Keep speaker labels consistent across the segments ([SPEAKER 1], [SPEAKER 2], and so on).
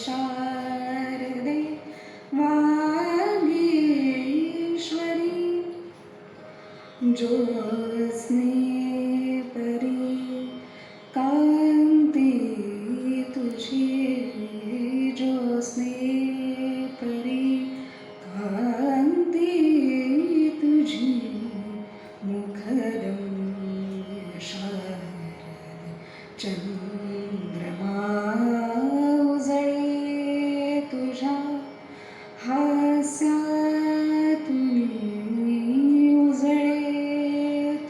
[SPEAKER 1] शारदे वागीश्वरी ज्योत्स्ने परी कांती तुझी ज्योत्स्ने परी कांती तुझी मुखरम्य शारदे चंद्रमा उजळे तुझ्या हास्यातून उजळे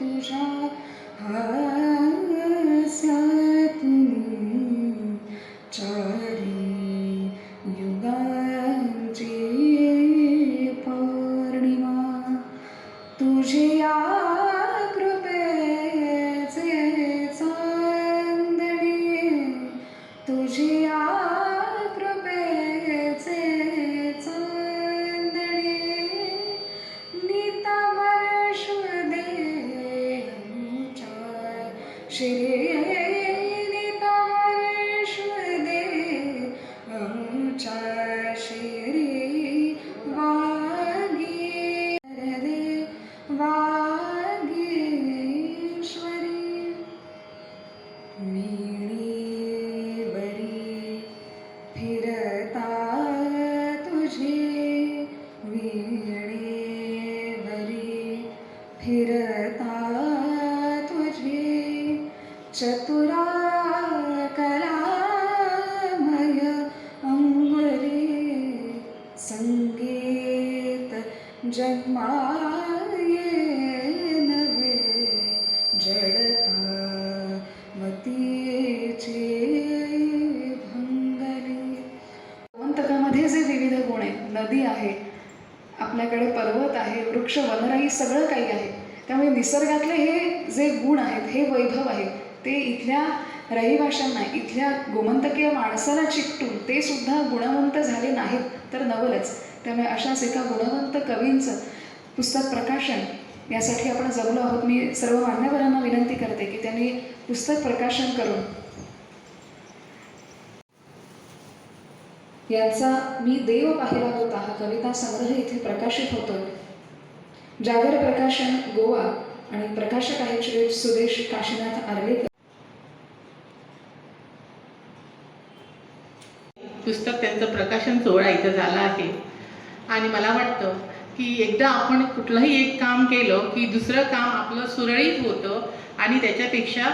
[SPEAKER 1] तुझ्या हास्यातून चारी युगांची पौर्णिमा तुझ्या कृपेचे चांदणे तुझ्या कृपेचे चांदणे नीतावर्षु दे श्री नीतावर्षु दे श्री वागीश्वरी वीणेवरी फिरता तुझे वीणेवरी फिरता तुझे चतुरा कलामय अंगुली संगीत जन्माये नवे जडता मतीचे भंगली. गोमंतकामध्ये जे विविध गुण आहेत, नदी आहे, आपल्याकडे पर्वत आहे, वृक्ष वनराई सगळं काही आहे. त्यामुळे निसर्गातले हे जे गुण आहेत, हे वैभव आहे, ते इथल्या रहिवाशांना, इथल्या गोमंतकीय माणसाला चिकटून ते सुद्धा गुणवंत झाले नाहीत तर नवलच. त्यामुळे अशाच एका गुणवंत कवींचं पुस्तक प्रकाशन यासाठी आपण जमलो आहोत. मी सर्व मान्यवरांना विनंती करते की त्यांनी पुस्तक प्रकाशन करून यांचा मी देव पाहिला होता हा कविता संग्रह इथे प्रकाशित होतोय. जागर प्रकाशन गोवा आणि प्रकाशक आहेत श्री सुदेश काशीनाथ आर्लेकर.
[SPEAKER 2] पुस्तक त्यांचं प्रकाशन सोहळा इथं झाला आहे आणि मला वाटतं की एकदा आपण कुठलंही एक काम केलं की दुसरं काम आपलं सुरळीत होतं आणि त्याच्यापेक्षा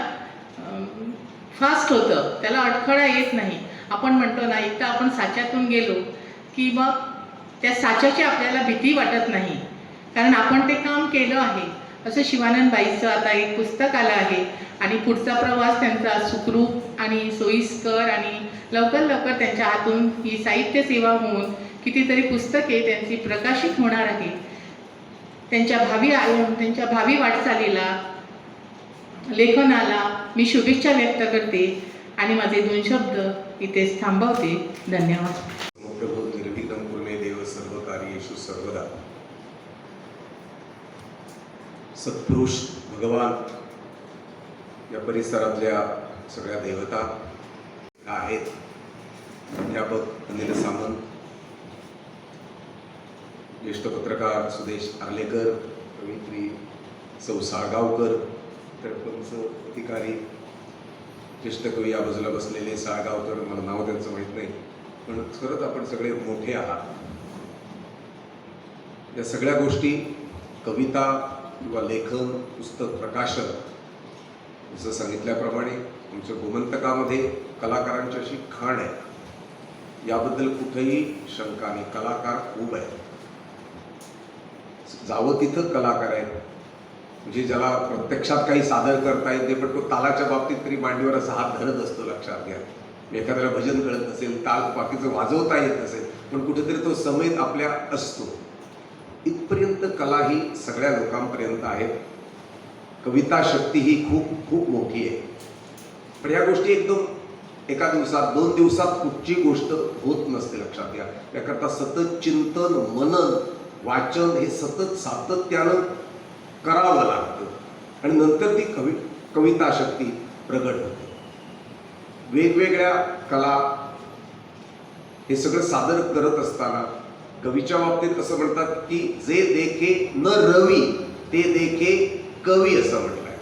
[SPEAKER 2] फास्ट होतं, त्याला अडथळा येत नाही. आपण म्हणतो ना, एकदा आपण साच्यातून गेलो की मग त्या साच्याची आपल्याला भीती वाटत नाही, कारण आपण ते काम केलं आहे. असं शिवानंदबाईचं आता एक पुस्तक आलं आहे आणि पुढचा प्रवास त्यांचा सुखरूप आणि सोयीस्कर आणि लवकर लवकर त्यांच्या हातून ही साहित्य सेवा होऊन कितीतरी पुस्तके त्यांची प्रकाशित होणार आहे. त्यांच्या भावी वाटचालीला, लेखनाला मी शुभेच्छा व्यक्त करते आणि माझे 2 शब्द इथेच थांबवते. धन्यवाद.
[SPEAKER 3] प्रभू निर्विघ्नं कुर्मे देव सर्व कार्येषु सर्वदा. सत्पुरुष भगवान या परिसरातल्या सगळ्या देवता आहेत. अध्यापक अनिल सामंत, ज्येष्ठ पत्रकार सुदेश आर्लेकर, कवयित्री सौ साळगावकर, सरपंच अधिकारी, ज्येष्ठ कवी या बाजूला बसलेले साळगावकर, मला नाव त्यांचं माहीत नाही, पण खरंच आपण सगळे मोठे आहात. या सगळ्या गोष्टी कविता किंवा लेखन, पुस्तक प्रकाशन, जसं सांगितल्याप्रमाणे आमच्या गोमंतकामध्ये कलाकारांची अशी खाण आहे, याबद्दल कुठेही शंका नाही. कलाकार खूप आहेत, जावं तिथं कलाकार आहेत. म्हणजे ज्याला प्रत्यक्षात काही सादर करता येते पण तो तालाच्या बाबतीत तरी मांडीवर असा हात धरत असतो, लक्षात घ्या. एखाद्याला भजन कळत नसेल, ताल बाकीचं वाजवता येत नसेल, पण कुठेतरी तो समेत आपल्या असतो. इथपर्यंत कला ही सगळ्या लोकांपर्यंत आहे. कविता शक्ती ही खूप खूप मोठी आहे. पण या गोष्टी एकदम एका दिवसात 2 दिवसात कुठची गोष्ट होत नसते, लक्षात घ्या. याकरता सतत चिंतन, मनन, वाचन हे सतत सातत्यानं करावं लागतं आणि नंतर ती कविता शक्ती प्रगट होते. वेगवेगळ्या कला हे सगळं सादर करत असताना कवीच्या बाबतीत असं म्हणतात की जे देखे न रवी ते देखे कवी असं म्हटलंय.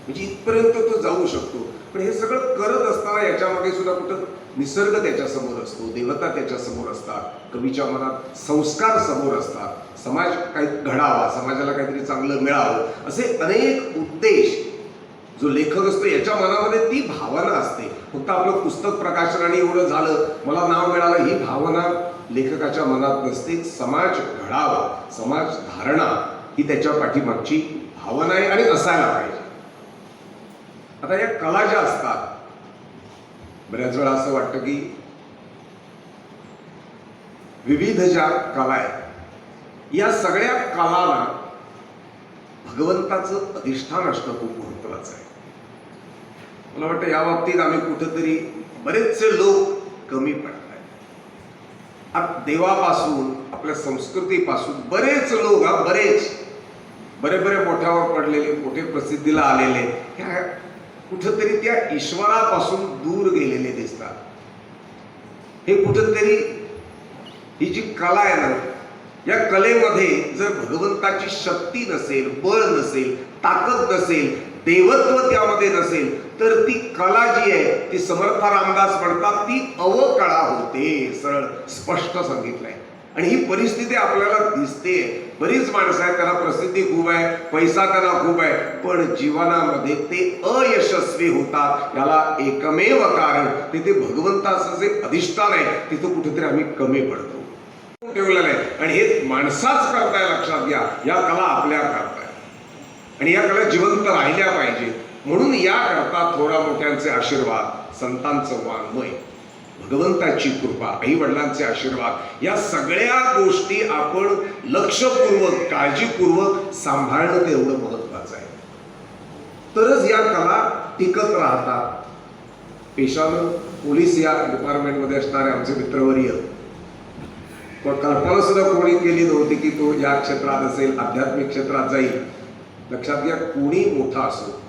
[SPEAKER 3] म्हणजे इथपर्यंत तो जाऊ शकतो. पण हे सगळं करत असताना याच्यामध्ये सुद्धा कुठं निसर्ग त्याच्या समोर असतो, देवता त्याच्या समोर असतात, कवीच्या मनात संस्कार समोर असतात, समाज काही घडावा, समाजाला काहीतरी चांगलं मिळावं, असे अनेक उद्देश जो लेखक असतो याच्या मनामध्ये ती भावना असते. फक्त आपलं पुस्तक प्रकाशनाने एवढं झालं, मला नाव मिळालं, ही भावना लेखकाच्या मनात नसते. समाज घडावा, समाज धारणा ही त्याच्या पाठीमागची भावना आहे आणि असायला पाहिजे. आता या कला ज्या असतात, बऱ्याच वेळा असं वाटतं की विविध ज्या कला आहेत या सगळ्या कलांना भगवंताचं अधिष्ठान असणं खूप महत्वाचं आहे. मला वाटतं या बाबतीत आम्ही कुठेतरी बरेचसे लोक कमी पडत आहेत. देवापासून आपल्या संस्कृतीपासून बरेच लोक बरे मोठ्यावर पडलेले, मोठे प्रसिद्धीला आलेले, ह्या कुठंतरी त्या ईश्वरापासून दूर गेलेले दिसतात. हे कुठंतरी ही जी कला आहे ना, या कलेमध्ये जर भगवंताची शक्ती नसेल, बळ नसेल, ताकद नसेल, देवत्व त्यामध्ये नसेल, तर ती कला जी आहे ती समर्थ रामदास म्हणतात ती अवकळा होते. सरळ स्पष्ट सांगितलंय. आणि ही परिस्थिती आपल्याला दिसते. बरीच माणसं आहेत, त्यांना प्रसिद्धी खूप आहे, पैसा त्यांना खूप आहे, पण जीवनामध्ये ते अयशस्वी होतात. याला एकमेव कारण तिथे भगवंताचं जे अधिष्ठान आहे तिथं कुठेतरी आम्ही कमी पडतो ठेवलेलं आहे. आणि हे माणसाच करताय, लक्षात घ्या. या कला आपल्या करताय आणि या कला जिवंत राहिल्या पाहिजे. म्हणून याकरता थोडा मोठ्यांचे आशीर्वाद, संतांचं वाङ्मय, भगवंताची कृपा, आई वडिलांचे आशीर्वाद, या सगळ्या गोष्टी आपण लक्षपूर्वक, काळजीपूर्वक सांभाळणं तेवढं महत्वाचं आहे. तरच या कला टिकत राहतात. पेशानं पोलीस या डिपार्टमेंटमध्ये असणारे आमचे मित्रवर्य, पण कल्पना सुद्धा कोणी केली नव्हती की तो या क्षेत्रात असेल, आध्यात्मिक क्षेत्रात जाईल. लक्षात घ्या, कोणी मोठा असो,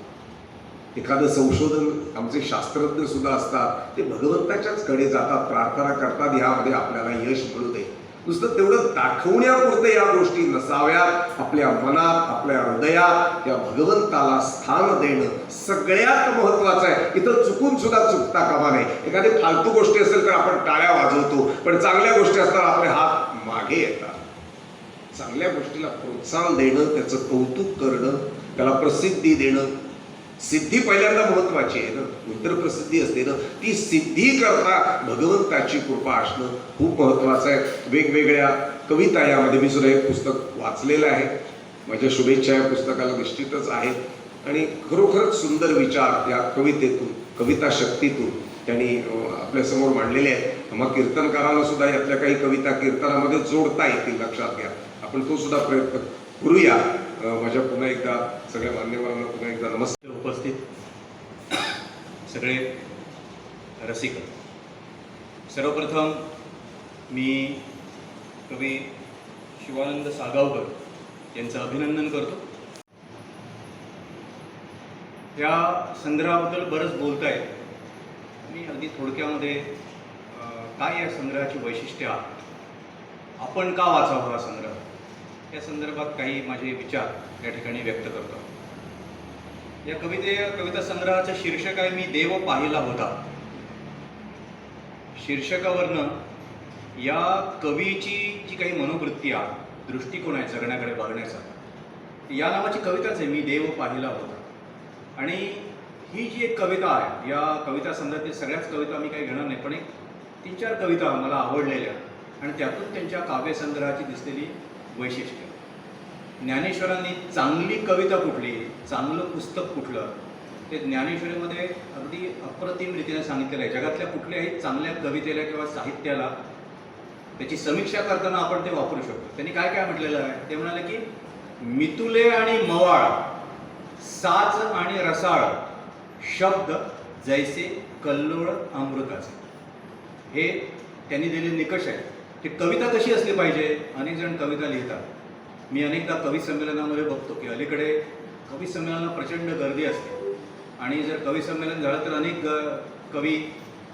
[SPEAKER 3] एखादं संशोधन, आमचे शास्त्रज्ञ सुद्धा असतात, ते भगवंताच्याच कडे जातात, प्रार्थना करतात यामध्ये आपल्याला यश मिळू दे. नुसतं तेवढं दाखवण्यापुरतं या गोष्टी नसाव्यात. आपल्या मनात, आपल्या हृदयात त्या भगवंताला स्थान देणं सगळ्यात महत्वाचं आहे. इथं चुकून सुद्धा चुकता कामा नये. एखादी फालतू गोष्टी असेल तर आपण टाळ्या वाजवतो, पण चांगल्या गोष्टी असतात आपले हात मागे येतात. चांगल्या गोष्टीला प्रोत्साहन देणं, त्याचं कौतुक करणं, त्याला प्रसिद्धी देणं. सिद्धी पहिल्यांदा महत्वाची आहे ना, नंतर प्रसिद्धी असते ना. ती सिद्धी करता भगवंताची कृपा असणं खूप महत्वाचं आहे. वेगवेगळ्या कविता, यामध्ये मी सुद्धा एक पुस्तक वाचलेलं आहे. माझ्या शुभेच्छा या पुस्तकाला निश्चितच आहेत. आणि खरोखरच सुंदर विचार या कवितेतून, कविता शक्तीतून त्यांनी आपल्यासमोर मांडलेले आहेत. आम्हा कीर्तनकाराला सुद्धा यातल्या काही कविता कीर्तनामध्ये जोडता येतील, लक्षात घ्या. आपण तो सुद्धा प्रयत्न करूया. माझ्या पुन्हा एकदा सगळ्या मान्यवरांना पुन्हा एकदा नमस्कार.
[SPEAKER 4] उपस्थित सगळे रसिक, सर्वप्रथम मी कवी शिवानंद सागावकर यांचं अभिनंदन करतो. या संग्रहाबद्दल बरंच बोलता येईल. मी अगदी थोडक्यामध्ये काय या संग्रहाची वैशिष्ट्ये आहेत, आपण का वाचावा हा संग्रह, या संदर्भात काही माझे विचार या ठिकाणी व्यक्त करतो. या कविता संग्रहाचं शीर्षक आहे, मी देव पाहिला होता. शीर्षकावरनं या कवीची जी काही मनोवृत्ती आहे, दृष्टिकोन आहे जगण्याकडे बघण्याचा, या नावाची कविताच आहे, मी देव पाहिला होता. आणि ही जी एक कविता आहे, या कविता संदर्भातील सगळ्याच कविता मी काही घेणार नाही, पण एक 3-4 कविता मला आवडलेल्या आणि त्यातून त्यांच्या काव्यसंग्रहाची दिसलेली वैशिष्ट्य. ज्ञानेश्वरांनी चांगली कविता कुठली, चांगलं पुस्तक कुठलं, ते ज्ञानेश्वरीमध्ये अगदी अप्रतिम रीतीने सांगितलेलं आहे. जगातल्या कुठल्याही चांगल्या कवितेला किंवा साहित्याला त्याची समीक्षा करताना आपण ते वापरू शकतो. त्यांनी काय काय म्हटलेलं आहे, ते म्हणाले की मितुले आणि मवाळ, साज आणि रसाळ, शब्द जैसे कल्लोळ अमृताचे. हे त्यांनी दिलेले निकष आहेत की कविता कशी असली पाहिजे. अनेक जण कविता लिहितात. मी अनेकदा कवी संमेलनामध्ये बघतो की अलीकडे कवी संमेलनाला प्रचंड गर्दी असते आणि जर कवी संमेलन झालं तर अनेक कवी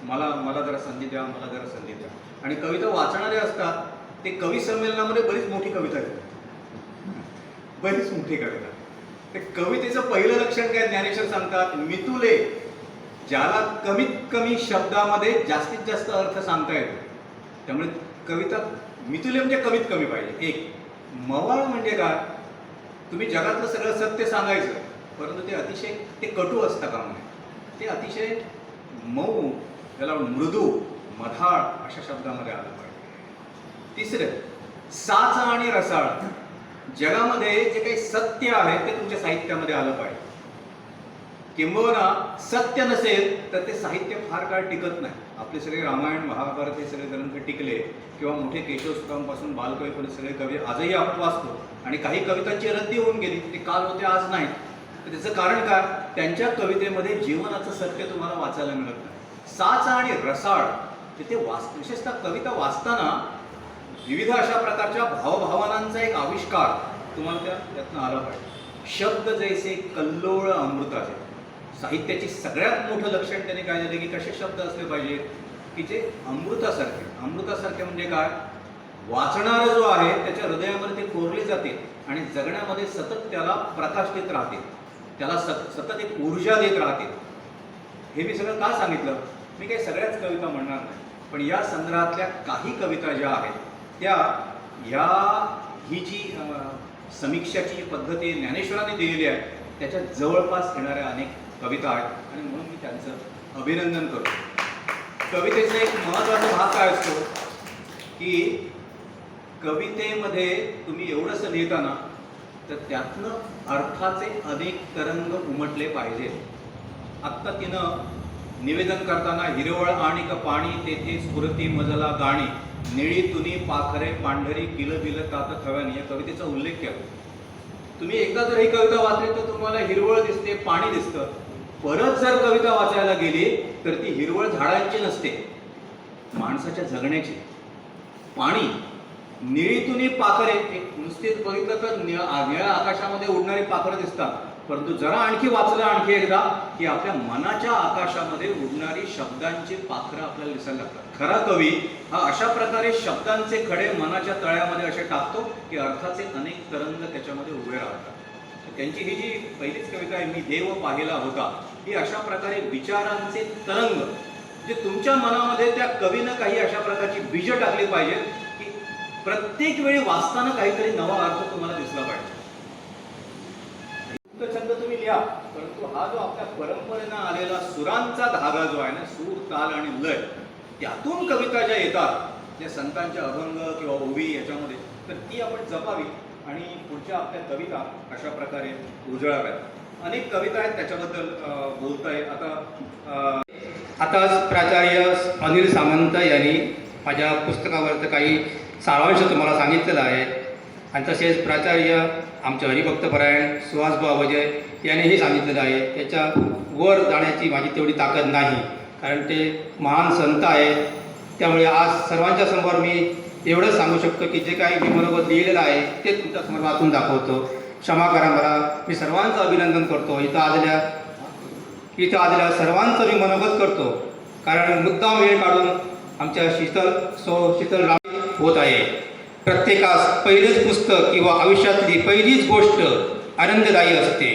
[SPEAKER 4] मला मला जरा संधी द्या, मला जरा संधी द्या. आणि कविता वाचणारे असतात ते कवी संमेलनामध्ये बरीच मोठी कविता लिहितात, बरीच मोठी कविता. ते कवितेचं पहिलं लक्षण काय ज्ञानेश्वर सांगतात, मितुले, ज्याला कमीत कमी शब्दामध्ये जास्तीत जास्त अर्थ सांगता येतो. त्यामुळे कविता मितुले म्हणजे कमीत कमी पाहिजे. एक मवाळ म्हणजे काय, तुम्ही जगातलं सगळं सत्य सांगायचं, परंतु ते अतिशय ते कटू असतं कामा नये. ते अतिशय मऊ, त्याला मृदू, मधाळ अशा शब्दामध्ये आलं पाहिजे. तिसरं साच आणि रसाळ, जगामध्ये जे काही सत्य आहे ते तुमच्या साहित्यामध्ये आलं पाहिजे. किंबहुना सत्य नसेल तर ते साहित्य फार काळ टिकत नाही. आपले सगळे रामायण महाभारत हे सगळे ग्रंथ टिकले, किंवा मोठे केशवसुतांपासून बालकवीपर्यंत सगळे कवी आजही आपण वाचतो. आणि काही कवितांची रद्दी होऊन गेली, ते काल होते आज नाही. तर त्याचं कारण काय, त्यांच्या कवितेमध्ये जीवनाचं सत्य तुम्हाला वाचायला मिळत नाही. साच आणि रसाळ तिथे विशेषतः कविता वाचताना विविध अशा प्रकारच्या भावभावनांचा एक आविष्कार तुम्हाला त्यातनं आला पाहिजे. शब्द जैसे कल्लोळ अमृताचे, साहित्याची सगळ्यात मोठं लक्षण त्याने काय झालं की कसे शब्द असले पाहिजे की जे अमृतासारखे. अमृतासारखे म्हणजे काय, वाचणारा जो आहे त्याच्या हृदयामध्ये ते कोरले जाते आणि जगण्यामध्ये सतत त्याला प्रकाश देत राहते, त्याला सतत एक ऊर्जा देत राहते. हे मी सगळं का सांगितलं, मी काही सगळ्याच कविता म्हणणार नाही, पण या संग्रहातल्या काही कविता ज्या आहेत त्या ही जी समीक्षाची जी पद्धती ज्ञानेश्वरांनी दिलेली आहे त्याच्या जवळपास येणाऱ्या अनेक कविता आहेत, आणि म्हणून मी त्यांचं अभिनंदन करतो. कवितेचा एक महत्त्वाचा भाग काय असतो की कवितेमध्ये तुम्ही एवढंसं लिहिताना तर त्यातनं अर्थाचे अनेक तरंग उमटले पाहिजेत. आत्ता तिनं निवेदन करताना हिरवळ आणि पाणी तेथे स्फुरती मजला गाणी, निळी तुनी पाखरे पांढरी किल बिल तात थव्यानी या कवितेचा उल्लेख केला. तुम्ही एकदा जर ही कविता वाचली तर तुम्हाला हिरवळ दिसते, पाणी दिसतं. परत जर कविता वाचायला गेली तर ती हिरवळ झाडांची नसते, माणसाच्या जगण्याची. पाणी, निळीतुनी पाखरे, एक नुसतेच बघितलं तर निळ्या आकाशामध्ये उडणारी पाखरं दिसतात, परंतु जरा आणखी वाचलं आणखी एकदा की आपल्या मनाच्या आकाशामध्ये उडणारी शब्दांची पाखरं आपल्याला दिसायला लागतात. खरा कवी हा अशा प्रकारे शब्दांचे खडे मनाच्या तळ्यामध्ये असे टाकतो की अर्थाचे अनेक तरंग त्याच्यामध्ये उभे राहतात. त्यांची ही जी पहिलीच कविता आहे, मी देव पाहिला होता, ही अशा प्रकारे विचारांचे तरंग जे तुमच्या मनामध्ये त्या कवीनं काही अशा प्रकारची बीज टाकली पाहिजे की प्रत्येक वेळी वाचताना काहीतरी नवा अर्थ तुम्हाला दिसला पाहिजे. छंद तुम्ही लिहा, परंतु हा जो आपल्या परंपरेनं आलेला सुरांचा धागा जो आहे ना, सूर ताल आणि लय, त्यातून कविता ज्या येतात त्या संतांच्या अभंग किंवा ओवी याच्यामध्ये, तर ती आपण जपावी आणि पुढच्या आपल्या कविता अशा प्रकारे उजळाव्यात. अनेक कविता आहेत त्याच्याबद्दल बोलताय.
[SPEAKER 5] आताच प्राचार्य अनिल सामंत यांनी माझ्या पुस्तकावरचं काही सारांश तुम्हाला सांगितलेलं आहे, आणि तसेच प्राचार्य आमचे हरिभक्तपरायण सुहासभाऊ वजय यांनीही सांगितलेलं आहे. त्याच्या वर जाण्याची माझी तेवढी ताकद नाही, कारण ते महान संत आहेत. त्यामुळे आज सर्वांच्या समोर मी एवढंच सांगू शकतो की जे काही मी मनोगत लिहिलेलं आहे ते तुमच्यासमोर वाचून दाखवतो. क्षमा करा मला. मी सर्वांचं अभिनंदन करतो. इथं आलेल्या सर्वांचं मी मनोगत करतो, कारण मुद्दाम वेळ काढून आमच्या शीतल राम होत आहे. प्रत्येकास पहिलेच पुस्तक किंवा आयुष्यातली पहिलीच गोष्ट आनंददायी असते.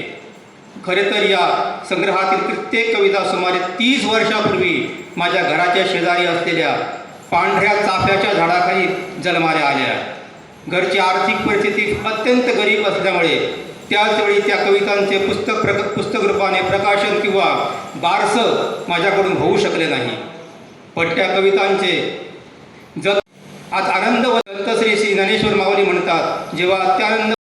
[SPEAKER 5] खरे तर या संग्रहातील प्रत्येक कविता सुमारे 30 वर्षापूर्वी माझ्या घराच्या शेजारी असलेल्या पांढऱ्या चाफ्याच्या झाडाखाली जन्माला आल्या. घरची आर्थिक परिस्थिती अत्यंत गरीब असल्यामुळे त्याचवेळी त्या कवितांचे पुस्तक रूपाने प्रकाशन किंवा बारसं माझ्याकडून होऊ शकले नाही. पण त्या कवितांचे आज आनंद व श्री ज्ञानेश्वर माऊली म्हणतात, जेव्हा अत्यानंद